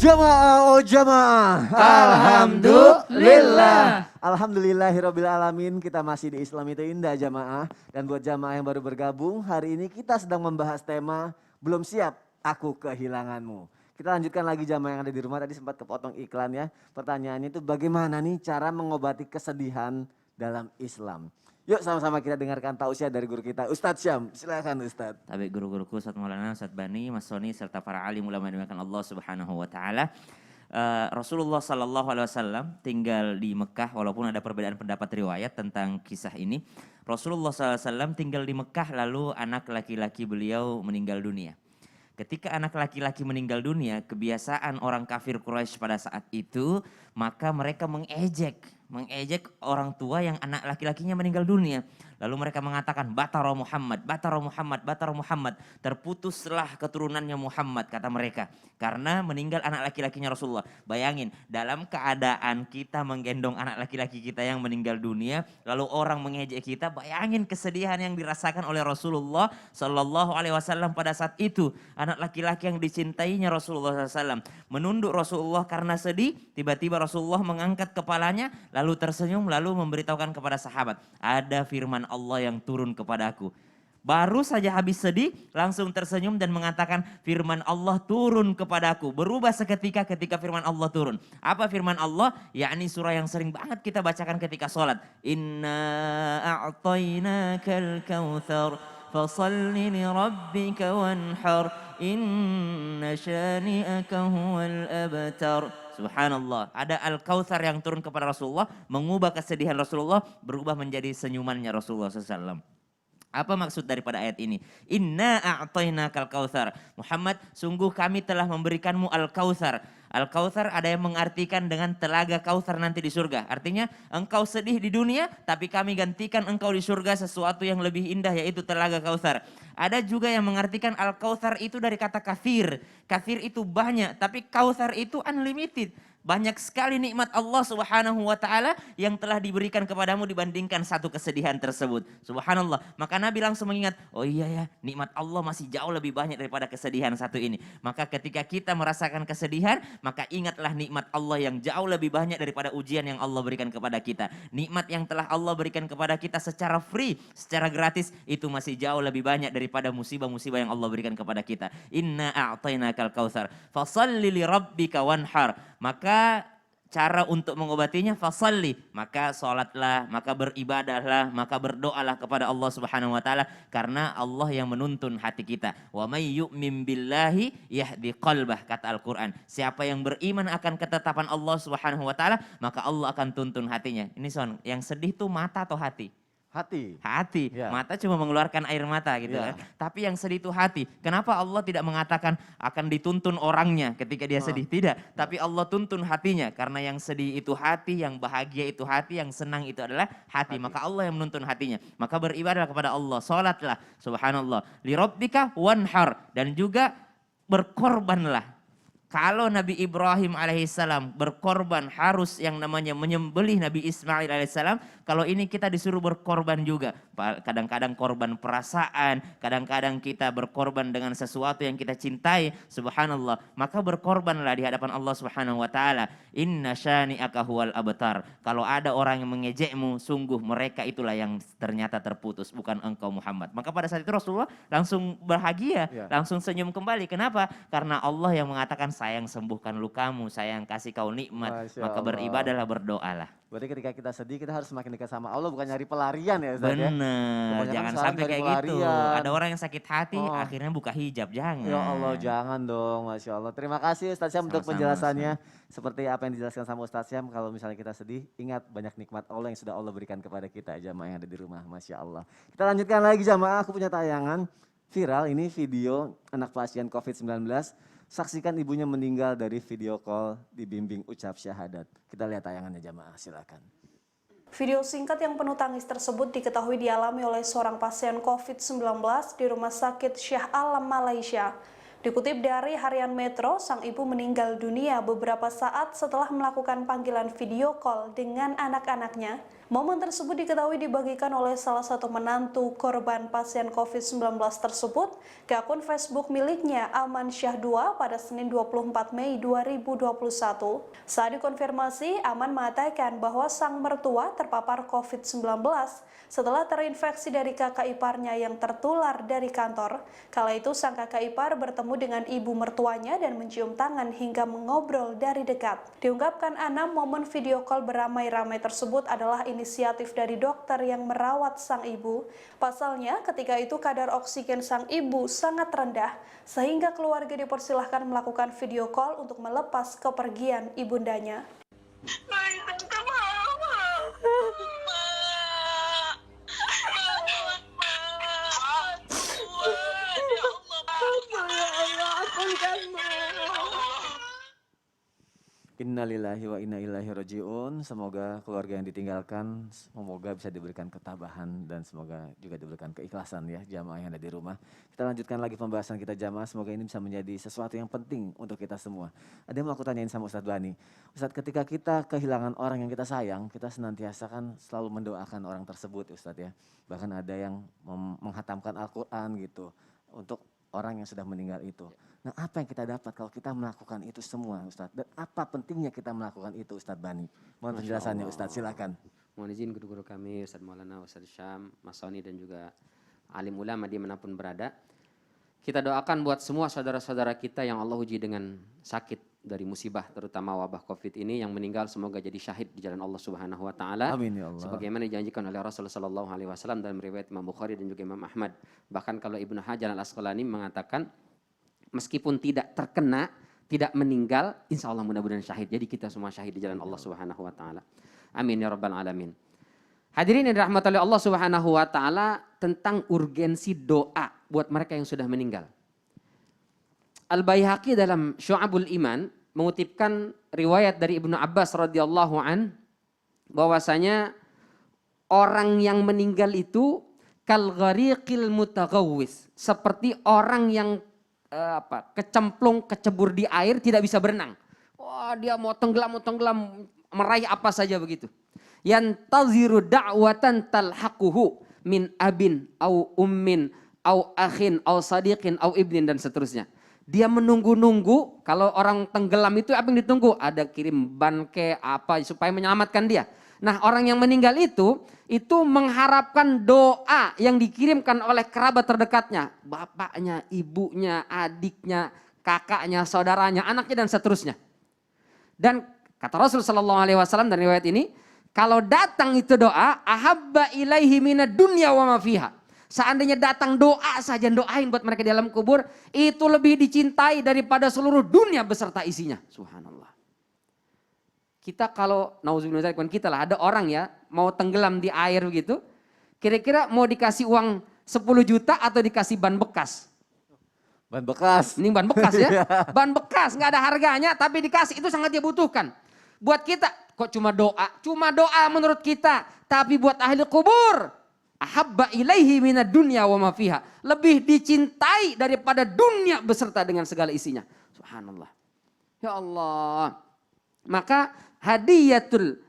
Jamaah, oh jamaah. Alhamdulillah. Alhamdulillahirabbil alamin. Kita masih di Islam itu indah jamaah. Dan buat jamaah yang baru bergabung, hari ini kita sedang membahas tema belum siap aku kehilanganmu. Kita lanjutkan lagi jamaah yang ada di rumah, tadi sempat kepotong iklan ya. Pertanyaannya itu bagaimana nih cara mengobati kesedihan dalam Islam. Yuk sama-sama kita dengarkan tausiah dari guru kita Ustadz Syam. Silakan Ustadz. Tapi guru-guruku Ustadz Maulana, Ustadz Bani, Mas Soni serta para alim ulama yang dimuliakan Allah Subhanahu wa taala. Rasulullah sallallahu alaihi wasallam tinggal di Mekah, walaupun ada perbedaan pendapat riwayat tentang kisah ini. Rasulullah sallallahu alaihi wasallam tinggal di Mekah, lalu anak laki-laki beliau meninggal dunia. Ketika anak laki-laki meninggal dunia, kebiasaan orang kafir Quraisy pada saat itu, maka mereka mengejek orang tua yang anak laki-lakinya meninggal dunia. Lalu mereka mengatakan, Batara Muhammad, Batara Muhammad, Batara Muhammad. Terputuslah keturunannya Muhammad, kata mereka. Karena meninggal anak laki-lakinya Rasulullah. Bayangin, dalam keadaan kita menggendong anak laki-laki kita yang meninggal dunia, lalu orang mengejek kita, bayangin kesedihan yang dirasakan oleh Rasulullah Sallallahu Alaihi Wasallam pada saat itu. Anak laki-laki yang dicintainya Rasulullah SAW menunduk Rasulullah karena sedih. Tiba-tiba Rasulullah mengangkat kepalanya, lalu tersenyum, lalu memberitahukan kepada sahabat, ada firman Allah yang turun kepadaku. Baru saja habis sedih, langsung tersenyum dan mengatakan firman Allah turun kepadaku. Berubah seketika ketika firman Allah turun. Apa firman Allah? Yakni surah yang sering banget kita bacakan ketika sholat. Inna a'tainakal kautsar fasalli li rabbika wanhar. Inna syani'aka huwal abtar. Subhanallah, ada Al-Kautsar yang turun kepada Rasulullah, mengubah kesedihan Rasulullah, berubah menjadi senyumannya Rasulullah SAW. Apa maksud daripada ayat ini? Inna a'tainakal kautsar. Muhammad, sungguh kami telah memberikanmu Al-Kautsar. Al-Kautsar ada yang mengartikan dengan telaga Kautsar nanti di surga. Artinya engkau sedih di dunia, tapi kami gantikan engkau di surga sesuatu yang lebih indah, yaitu telaga Kautsar. Ada juga yang mengartikan Al-Kautsar itu dari kata kathir. Kathir itu banyak, tapi Kautsar itu unlimited. Banyak sekali nikmat Allah Subhanahu wa taala yang telah diberikan kepadamu dibandingkan satu kesedihan tersebut. Subhanallah. Maka Nabi langsung mengingat, oh iya ya, nikmat Allah masih jauh lebih banyak daripada kesedihan satu ini. Maka ketika kita merasakan kesedihan, maka ingatlah nikmat Allah yang jauh lebih banyak daripada ujian yang Allah berikan kepada kita. Nikmat yang telah Allah berikan kepada kita secara free, secara gratis, itu masih jauh lebih banyak daripada musibah-musibah yang Allah berikan kepada kita. Inna a'tainakal kautsar fasalli li rabbika wanhar. Maka cara untuk mengobatinya fasalli, maka sholatlah, maka beribadahlah, maka berdoalah kepada Allah Subhanahu wa taala, karena Allah yang menuntun hati kita. Wa may yu'min billahi yahdi qalbah, kata Al-Qur'an. Siapa yang beriman akan ketetapan Allah Subhanahu wa taala, maka Allah akan tuntun hatinya. Ini Son, yang sedih tuh mata atau hati? Hati. Ya. Mata cuma mengeluarkan air mata gitu kan. Tapi yang sedih itu hati. Kenapa Allah tidak mengatakan akan dituntun orangnya ketika dia sedih? Tidak. Tapi Allah tuntun hatinya. Karena yang sedih itu hati, yang bahagia itu hati, yang senang itu adalah hati. Maka Allah yang menuntun hatinya. Maka beribadah kepada Allah. Salatlah. Subhanallah. Li rabbika wanhar. Dan juga berkorbanlah. Kalau Nabi Ibrahim alaihissalam berkorban harus yang namanya menyembelih Nabi Ismail alaihissalam. Kalau ini kita disuruh berkorban juga. Kadang-kadang korban perasaan, kadang-kadang kita berkorban dengan sesuatu yang kita cintai. Subhanallah. Maka berkorbanlah di hadapan Allah Subhanahu wa taala. Inna syani'aka huwal abtar. Kalau ada orang yang mengejekmu, sungguh mereka itulah yang ternyata terputus, bukan engkau Muhammad. Maka pada saat itu Rasulullah langsung bahagia, langsung senyum kembali. Kenapa? Karena Allah yang mengatakan, saya yang sembuhkan lukamu, saya yang kasih kau nikmat. Maka beribadahlah, berdoalah. Berarti ketika kita sedih, kita harus semakin dekat sama Allah, bukan nyari pelarian ya Ustaz. Bener, jangan sampai kayak gitu. Ada orang yang sakit hati, akhirnya buka hijab, jangan. Ya Allah, jangan dong, Masya Allah. Terima kasih Ustaz Syam untuk penjelasannya. Seperti apa yang dijelaskan sama Ustaz Syam, kalau misalnya kita sedih, ingat banyak nikmat Allah yang sudah Allah berikan kepada kita, jamaah yang ada di rumah, Masya Allah. Kita lanjutkan lagi jamaah, aku punya tayangan viral, ini video anak pasien COVID-19. Saksikan ibunya meninggal dari video call dibimbing ucap syahadat. Kita lihat tayangannya jamaah, silakan. Video singkat yang penuh tangis tersebut diketahui dialami oleh seorang pasien COVID-19 di Rumah Sakit Shah Alam, Malaysia. Dikutip dari Harian Metro, sang ibu meninggal dunia beberapa saat setelah melakukan panggilan video call dengan anak-anaknya Momen tersebut diketahui dibagikan oleh salah satu menantu korban pasien COVID-19 tersebut ke akun Facebook miliknya Aman Syah 2 pada Senin 24 Mei 2021. Saat dikonfirmasi, Aman mengatakan bahwa sang mertua terpapar COVID-19 setelah terinfeksi dari kakak iparnya yang tertular dari kantor. Kala itu sang kakak ipar bertemu dengan ibu mertuanya dan mencium tangan hingga mengobrol dari dekat. Diungkapkan Anam, momen video call beramai-ramai tersebut adalah inisiatif dari dokter yang merawat sang ibu. Pasalnya, ketika itu kadar oksigen sang ibu sangat rendah, sehingga keluarga dipersilahkan melakukan video call untuk melepas kepergian ibundanya. Innalillahi wa inna ilaihi rajiun. Semoga keluarga yang ditinggalkan semoga bisa diberikan ketabahan dan semoga juga diberikan keikhlasan ya jamaah yang ada di rumah. Kita lanjutkan lagi pembahasan kita jamaah. Semoga ini bisa menjadi sesuatu yang penting untuk kita semua. Ada yang mau aku tanyain sama Ustadz Bani. Ustadz, ketika kita kehilangan orang yang kita sayang, kita senantiasa kan selalu mendoakan orang tersebut Ustadz ya. Bahkan ada yang menghatamkan Al-Quran gitu untuk orang yang sudah meninggal itu. Nah, apa yang kita dapat kalau kita melakukan itu semua, Ustadz? Dan apa pentingnya kita melakukan itu, Ustadz Bani? Mohon penjelasannya, Ustadz, silakan. Mohon izin guru-guru kami, Ustadz Maulana, Ustadz Syam, Mas Soni dan juga alim ulama dimanapun berada. Kita doakan buat semua saudara-saudara kita yang Allah uji dengan sakit dari musibah, terutama wabah COVID ini, yang meninggal semoga jadi syahid di jalan Allah Subhanahu Wa Taala. Amin ya Allah. Sebagaimana dijanjikan oleh Rasulullah Sallallahu Alaihi Wasallam dalam riwayat Imam Bukhari dan juga Imam Ahmad. Bahkan kalau Ibnu Hajar Al Asqalani mengatakan, meskipun tidak terkena, tidak meninggal, insya Allah mudah-mudahan syahid. Jadi kita semua syahid di jalan Allah Subhanahu Wa Taala. Amin ya Rabbal Alamin. Hadirin yang dirahmati oleh Allah Subhanahu Wa Taala, tentang urgensi doa buat mereka yang sudah meninggal. Al-Baihaqi dalam Syu'abul Iman mengutipkan riwayat dari Ibnu Abbas radhiyallahu an, bahwasanya orang yang meninggal itu kal ghariqil mutaghawwis, seperti orang yang kecemplung, kecebur di air, tidak bisa berenang. Wah, dia mau tenggelam, meraih apa saja begitu. Yantaziru da'watan talhaquhu min abin au ummin au akhin au sadiqin au ibnin dan seterusnya. Dia menunggu-nunggu, kalau orang tenggelam itu apa yang ditunggu? Ada kirim banke apa supaya menyelamatkan dia. Nah, orang yang meninggal itu mengharapkan doa yang dikirimkan oleh kerabat terdekatnya. Bapaknya, ibunya, adiknya, kakaknya, saudaranya, anaknya dan seterusnya. Dan kata Rasul SAW dari riwayat ini, kalau datang itu doa, ahabba ilaihi minad dunya wa ma fiha. Seandainya datang doa saja, doain buat mereka di dalam kubur, itu lebih dicintai daripada seluruh dunia beserta isinya. Subhanallah. Kita kalau, nauzubillah kita lah, ada orang ya mau tenggelam di air begitu, kira-kira mau dikasih uang 10 juta atau dikasih ban bekas? Ban bekas. Ini ban bekas ya, ban bekas nggak ada harganya tapi dikasih, itu sangat dia butuhkan. Buat kita kok cuma doa menurut kita, tapi buat ahli kubur, ahabba ilaihi minad dunya wa ma fiha, lebih dicintai daripada dunia beserta dengan segala isinya. Subhanallah. Ya Allah. Maka hadiyatul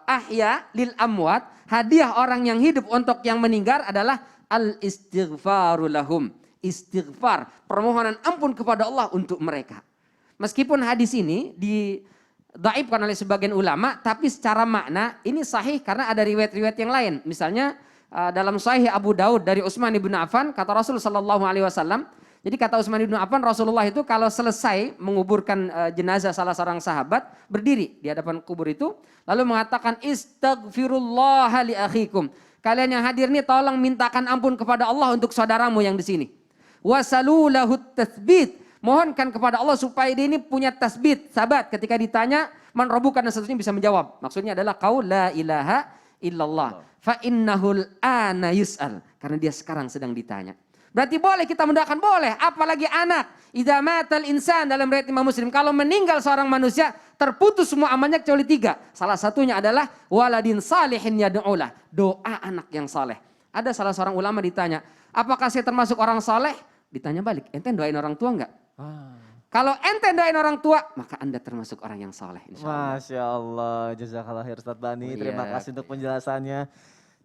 ahya lil amwat, hadiah orang yang hidup untuk yang meninggal adalah al istighfaru lahum. Istighfar, permohonan ampun kepada Allah untuk mereka. Meskipun hadis ini didhaifkan oleh sebagian ulama, tapi secara makna ini sahih karena ada riwayat-riwayat yang lain. Misalnya dalam Sahih Abu Daud dari Utsman bin Affan, kata Rasul sallallahu alaihi wasallam, jadi kata Utsman bin Affan, Rasulullah itu kalau selesai menguburkan jenazah salah seorang sahabat, berdiri di hadapan kubur itu, lalu mengatakan, istaghfirullah li akhikum. Kalian yang hadir ini tolong mintakan ampun kepada Allah untuk saudaramu yang di sini. Wasalu lahu tatsbit. Mohonkan kepada Allah supaya dia ini punya tasbit, sabat. Ketika ditanya, man rabbuka dan seterusnya bisa menjawab. Maksudnya adalah qaul la ilaha illallah. Fa innahul ana yus'al. Karena dia sekarang sedang ditanya. Berarti boleh kita mendoakan, boleh. Apalagi anak. Idza matal insan dalam riwayat Imam Muslim. Kalau meninggal seorang manusia, terputus semua amalnya kecuali 3. Salah satunya adalah waladin salihin yad'ulah. Doa anak yang saleh. Ada salah seorang ulama ditanya, apakah saya termasuk orang saleh? Ditanya balik, ente doain orang tua enggak? Kalau ente doain orang tua, maka Anda termasuk orang yang soleh insya Allah. Masya Allah, jazakallah khair Ustadz Bani. Oh, Terima iya. kasih untuk penjelasannya.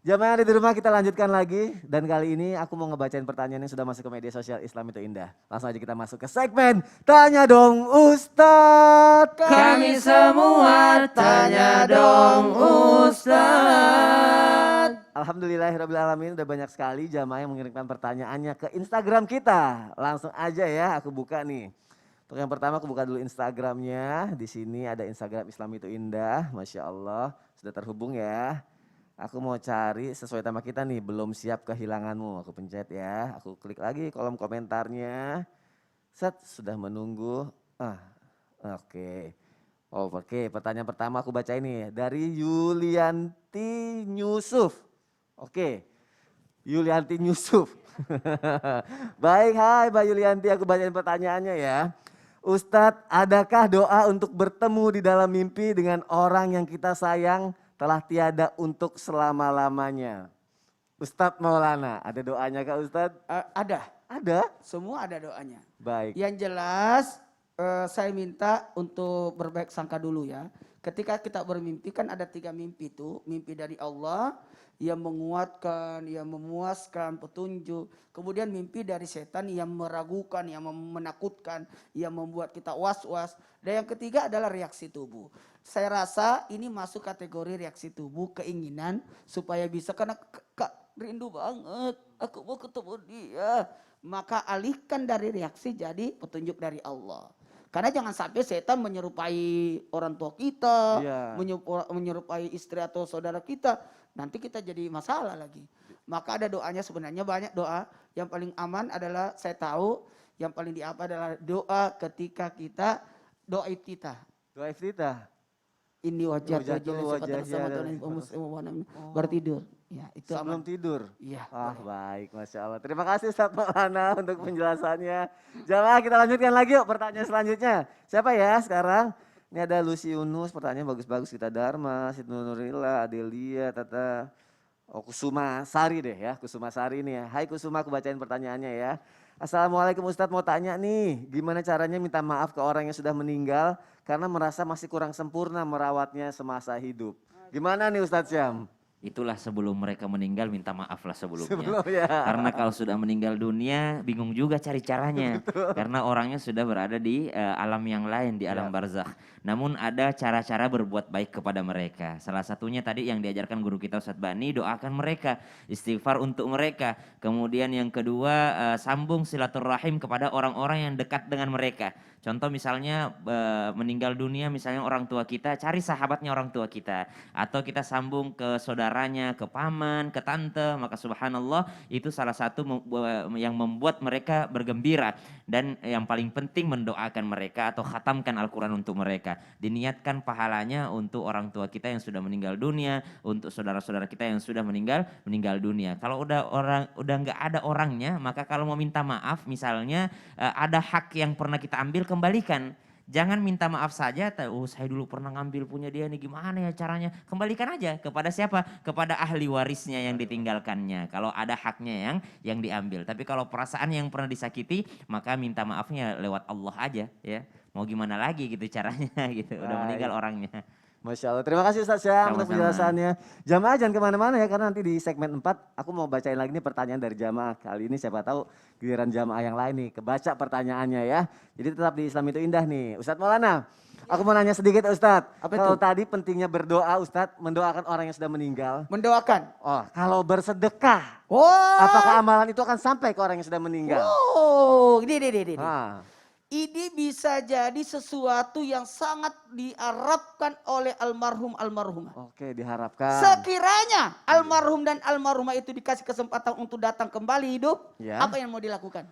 Jamaah yang ada di rumah kita lanjutkan lagi. Dan kali ini aku mau ngebacain pertanyaan yang sudah masuk ke media sosial Islam itu Indah. Langsung aja kita masuk ke segmen Tanya Dong Ustadz. Kami semua tanya dong Ustadz. Alhamdulillahirrahmanirrahim, udah banyak sekali jamaah yang mengirimkan pertanyaannya ke Instagram kita. Langsung aja ya aku buka nih. Untuk yang pertama aku buka dulu Instagramnya. Di sini ada Instagram Islam itu Indah. Masya Allah sudah terhubung ya. Aku mau cari sesuai tema kita nih, belum siap kehilanganmu. Aku pencet ya, aku klik lagi kolom komentarnya. Set, sudah menunggu. Oke. Oke, pertanyaan pertama aku baca ini dari Yulianti Yusuf. Oke, Yulianti Yusuf. Baik, hai Mbak Yulianti, aku bacain pertanyaannya ya. Ustadz, adakah doa untuk bertemu di dalam mimpi dengan orang yang kita sayang telah tiada untuk selama-lamanya? Ustadz Maulana, ada doanya kah Ustadz? Ada, Ada? semua ada doanya. Baik. Yang jelas saya minta untuk berbaik sangka dulu ya. Ketika kita bermimpi kan ada 3 mimpi itu. Mimpi dari Allah yang menguatkan, yang memuaskan, petunjuk. Kemudian mimpi dari setan yang meragukan, yang menakutkan, yang membuat kita was-was. Dan yang ketiga adalah reaksi tubuh. Saya rasa ini masuk kategori reaksi tubuh, keinginan supaya bisa, karena Kak rindu banget, aku mau ketemu dia. Maka alihkan dari reaksi jadi petunjuk dari Allah. Karena jangan sampai setan menyerupai orang tua kita, Iya. menyerupai istri atau saudara kita. Nanti kita jadi masalah lagi. Maka ada doanya, sebenarnya banyak doa. Yang paling aman adalah saya tahu, yang paling diapa adalah doa ketika kita doa iftitah. Doa iftitah. Ini wajah Wajahnya bertidur. Ya, itu sebelum aman. tidur. Iya. Baik, Masya Allah. Terima kasih Ustadz Maulana untuk penjelasannya. Jamaah kita lanjutkan lagi yuk pertanyaan selanjutnya. Siapa ya sekarang? Ini ada Lucy Yunus, pertanyaan bagus-bagus kita. Dharma, Sidnu Nurila, Adelia, Tata. Kusuma Sari deh ya, Kusuma Sari nih ya. Hai Kusuma, aku bacain pertanyaannya ya. Assalamualaikum Ustadz, mau tanya nih, gimana caranya minta maaf ke orang yang sudah meninggal karena merasa masih kurang sempurna merawatnya semasa hidup. Gimana nih Ustadz Syam? Itulah sebelum mereka meninggal minta maaf lah sebelumnya. Sebelumnya. Karena kalau sudah meninggal dunia bingung juga cari caranya. Karena orangnya sudah berada di alam yang lain, di alam barzakh. Namun ada cara-cara berbuat baik kepada mereka. Salah satunya tadi yang diajarkan guru kita Ustadz Bani, doakan mereka, istighfar untuk mereka. Kemudian yang kedua sambung silaturahim kepada orang-orang yang dekat dengan mereka. Contoh misalnya meninggal dunia misalnya orang tua kita, cari sahabatnya orang tua kita. Atau kita sambung ke saudaranya, ke paman, ke tante. Maka subhanallah itu salah satu yang membuat mereka bergembira. Dan yang paling penting mendoakan mereka atau khatamkan Al-Quran untuk mereka. Diniatkan pahalanya untuk orang tua kita yang sudah meninggal dunia, untuk saudara-saudara kita yang sudah meninggal dunia. Kalau udah nggak ada orangnya, maka kalau mau minta maaf misalnya ada hak yang pernah kita ambil, kembalikan. Jangan minta maaf saja, saya dulu pernah ngambil punya dia nih, gimana ya caranya? Kembalikan aja kepada siapa? Kepada ahli warisnya yang ditinggalkannya. Kalau ada haknya yang diambil. Tapi kalau perasaan yang pernah disakiti, maka minta maafnya lewat Allah aja ya. Mau gimana lagi gitu caranya gitu. Udah meninggal orangnya. Masya Allah. Terima kasih Ustadz Syam untuk Sama-sama. penjelasannya. Jamaah jangan kemana-mana ya, karena nanti di segmen 4 aku mau bacain lagi nih pertanyaan dari jamaah. Kali ini siapa tahu giliran jamaah yang lain nih kebaca pertanyaannya ya. Jadi tetap di Islam itu Indah nih. Ustadz Maulana, aku mau nanya sedikit Ustadz. Apa Kalau itu? tadi pentingnya berdoa Ustadz, mendoakan orang yang sudah meninggal. Mendoakan. Oh, kalau bersedekah, Oh. apakah amalan itu akan sampai ke orang yang sudah meninggal? Oh, ini. Ah, Ini bisa jadi sesuatu yang sangat diharapkan oleh almarhumah. Oke, diharapkan. Sekiranya almarhum dan almarhumah itu dikasih kesempatan untuk datang kembali hidup, Ya. apa yang mau dilakukan?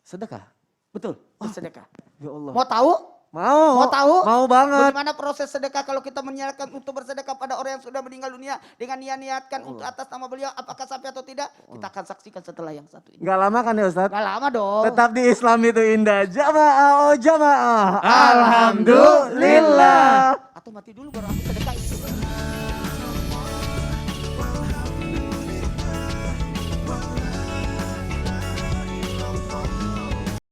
Sedekah. Betul, sedekah. Ya Allah. Mau tahu? Mau tahu? Mau banget. Bagaimana proses sedekah kalau kita menyiarkan untuk bersedekah pada orang yang sudah meninggal dunia dengan niatkan untuk atas nama beliau, apakah sampai atau tidak? Kita akan saksikan setelah yang satu ini. Gak lama kan ya Ustadz? Gak lama dong. Tetap di Islam itu Indah. Jamaah, oh jamaah. Alhamdulillah. Atau mati dulu baru aku sedekah.